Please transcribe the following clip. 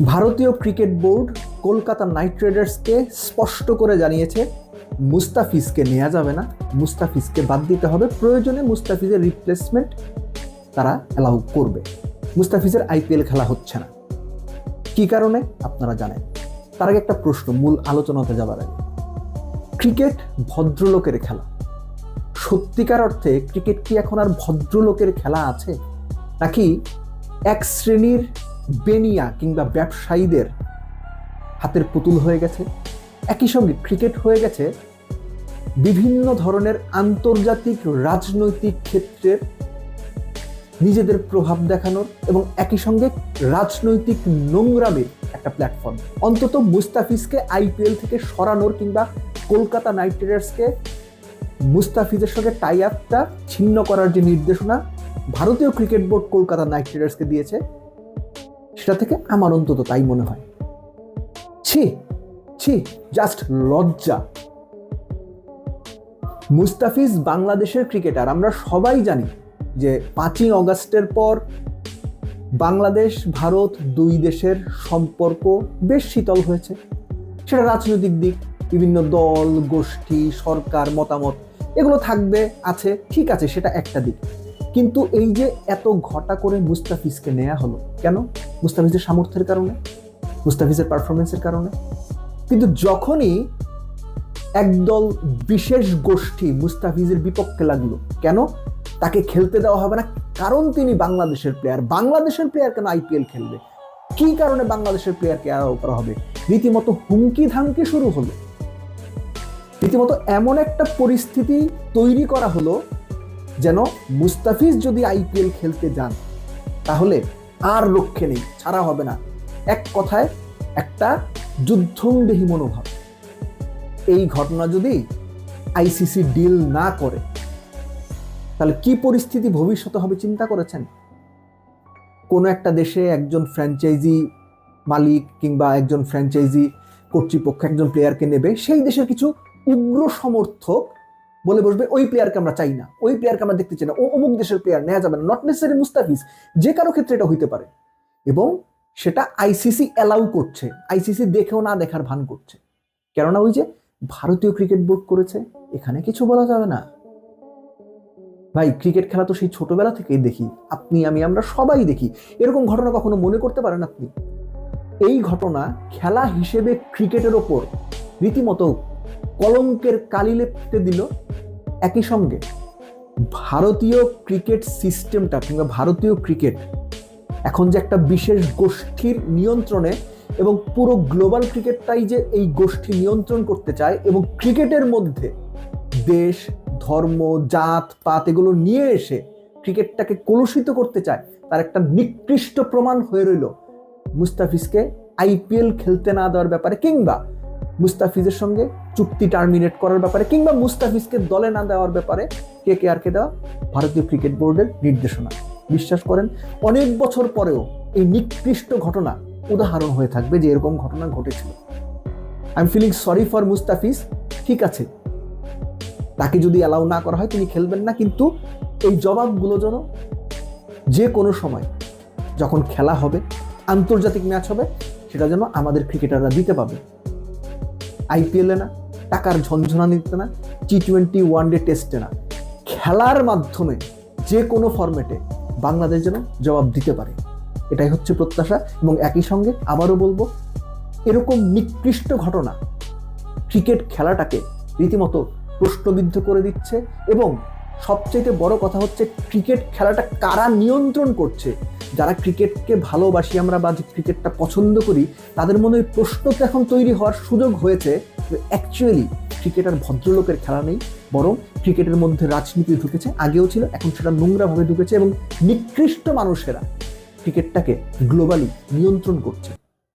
ভারতীয় cricket board Kolkata night রাইডার্সকে স্পষ্ট করে জানিয়েছে মুস্তাফিজকে নেওয়া যাবে না, মুস্তাফিজকে বাদ দিতে হবে, প্রয়োজনে মুস্তাফিজের রিপ্লেসমেন্ট তারা অ্যালাউ করবে। মুস্তাফিজের আইপিএল খেলা হচ্ছে না, কি কারণে আপনারা জানেন। তার আগে একটা প্রশ্ন, মূল আলোচনাতে যাবার আগে, ক্রিকেট ভদ্রলোকের খেলা। সত্যিকার অর্থে ক্রিকেট কি এখন আর ভদ্রলোকের খেলা আছে, নাকি এক শ্রেণীর বেনিয়া কিংবা ব্যবসায়ীদের হাতের পুতুল হয়ে গেছে? একই সঙ্গে ক্রিকেট হয়ে গেছে বিভিন্ন ধরনের আন্তর্জাতিক রাজনৈতিক ক্ষেত্রের নিজেদের প্রভাব দেখানোর এবং একই সঙ্গে রাজনৈতিক নোংরামির একটা প্ল্যাটফর্ম। অন্তত মুস্তাফিজকে আইপিএল থেকে সরানোর কিংবা কলকাতা নাইট রাইডার্সকে মুস্তাফিজের সঙ্গে টাই আপটা ছিন্ন করার যে নির্দেশনা ভারতীয় ক্রিকেট বোর্ড কলকাতা নাইট রাইডার্সকে দিয়েছে, সেটা থেকে আমার অন্তত তাই মনে হয়। ছি ছি, জাস্ট লজ্জা। মুস্তাফিজ বাংলাদেশের ক্রিকেটার, আমরা সবাই জানি যে 5ই অগাস্টের পর বাংলাদেশ ভারত দুই দেশের সম্পর্ক বেশ শীতল হয়েছে। সেটা রাজনৈতিক দিক, বিভিন্ন দল গোষ্ঠী সরকার মতামত এগুলো থাকবে, আছে, ঠিক আছে, সেটা একটা দিক। কিন্তু এই যে এত ঘটা করে মুস্তাফিজকে নেওয়া হলো কেন? মুস্তাফিজের সামর্থ্যের কারণে, মুস্তাফিজের পারফরমেন্সের কারণে। কিন্তু যখনই একদল বিশেষ গোষ্ঠী মুস্তাফিজের বিপক্ষে লাগলো, কেন তাকে খেলতে দেওয়া হবে না? কারণ তিনি বাংলাদেশের প্লেয়ার। বাংলাদেশের প্লেয়ার কেন আইপিএল খেলবে? কি কারণে বাংলাদেশের প্লেয়ারকে অ্যালাউ করা হবে? রীতিমতো হুমকি ধামকি শুরু হলো, রীতিমতো এমন একটা পরিস্থিতি তৈরি করা হলো যেন মুস্তাফিজ যদি আইপিএল খেলতে যান তাহলে আর রক্ষে নেই, ছাড়া হবে না। এক কথায় একটা যুদ্ধংদেহী মনোভাব। এই ঘটনা যদি আইসিসি ডিল না করে তাহলে কি পরিস্থিতি ভবিষ্যতে হবে চিন্তা করেছেন? কোনো একটা দেশে একজন ফ্র্যাঞ্চাইজি মালিক কিংবা একজন ফ্র্যাঞ্চাইজি কর্তৃপক্ষ একজন প্লেয়ারকে নেবে, সেই দেশের কিছু উগ্র সমর্থক বলে বসবে ওই প্লেয়ারকে আমরা চাই না, ওই প্লেয়ারকে আমরা দেখতে চাই না, ও অমুক দেশের প্লেয়ার নেওয়া যাবে না। নট নেসেসারি মুস্তাফিজ, যে কারো ক্ষেত্রে এটা হইতে পারে। এবং সেটা আইসিসি অ্যালাউ করছে, আইসিসি দেখেও না দেখার ভান করছে। কেননা ওই যে ভারতীয় ক্রিকেট বোর্ড করেছে, এখানে কিছু বলা যাবে না। ভাই, ক্রিকেট খেলা তো সেই ছোটবেলা থেকেই দেখি, আপনি আমি আমরা সবাই দেখি। এরকম ঘটনা কখনো মনে করতে পারেন আপনি? এই ঘটনা খেলা হিসেবে ক্রিকেটের ওপর রীতিমতো কলঙ্কের কালি লেপতে দিল। একই সঙ্গে ভারতীয় ক্রিকেট সিস্টেমটা কিংবা ভারতীয় ক্রিকেট এখন যে একটা বিশেষ গোষ্ঠীর নিয়ন্ত্রণে এবং পুরো গ্লোবাল ক্রিকেটটাই যে এই গোষ্ঠী নিয়ন্ত্রণ করতে চায় এবং ক্রিকেটের মধ্যে দেশ ধর্ম জাত পাত এগুলো নিয়ে এসে ক্রিকেটটাকে কলুষিত করতে চায়, তার একটা নিকৃষ্ট প্রমাণ হয়ে রইল মুস্তাফিজকে আইপিএল খেলতে না দেওয়ার ব্যাপারে, কিংবা মুস্তাফিজের সঙ্গে চুক্তি টার্মিনেট করার ব্যাপারে, কিংবা মুস্তাফিজকে দলে না দেওয়ার ব্যাপারে কেকেআরকে দেওয়া ভারতীয় ক্রিকেট বোর্ডের নির্দেশনা। বিশ্বাস করেন, অনেক বছর পরেও এই নিকৃষ্ট ঘটনা উদাহরণ হয়ে থাকবে যে এরকম ঘটনা ঘটেছিল। I am feeling sorry for Mustafiz. ঠিক আছে, তাকে যদি অ্যালাউ না করা হয় তিনি খেলবেন না, কিন্তু এই জবাবগুলো যেন যে কোনো সময় যখন খেলা হবে, আন্তর্জাতিক ম্যাচ হবে, সেটা যেন আমাদের ক্রিকেটাররা দিতে পাবে। আইপিএলে না, টাকার ঝনঝনানিতে না, টি20 ওয়ানডে টেস্টে না, খেলার মাধ্যমে যে কোনো ফরম্যাটে বাংলাদেশ যেন জবাব দিতে পারে, এটাই হচ্ছে প্রত্যাশা। এবং একই সঙ্গে আবারও বলবো, এরকম নিকৃষ্ট ঘটনা ক্রিকেট খেলাটাকে রীতিমতো প্রশ্নবিদ্ধ করে দিচ্ছে। এবং সবচেয়ে বড় কথা হচ্ছে, ক্রিকেট খেলাটা কারা নিয়ন্ত্রণ করছে? যারা ক্রিকেটকে ভালোবাসি আমরা বা ক্রিকেটটা পছন্দ করি, তাদের মনে ওই প্রশ্ন তো এখন তৈরি হওয়ার সুযোগ হয়েছে অ্যাকচুয়ালি ক্রিকেট আর ভদ্রলোকের খেলা নেই, বরং ক্রিকেটের মধ্যে রাজনীতি ঢুকেছে, আগেও ছিল, এখন সেটা নোংরাভাবে ঢুকেছে এবং নিকৃষ্ট মানুষেরা ক্রিকেটটাকে গ্লোবালি নিয়ন্ত্রণ করছে।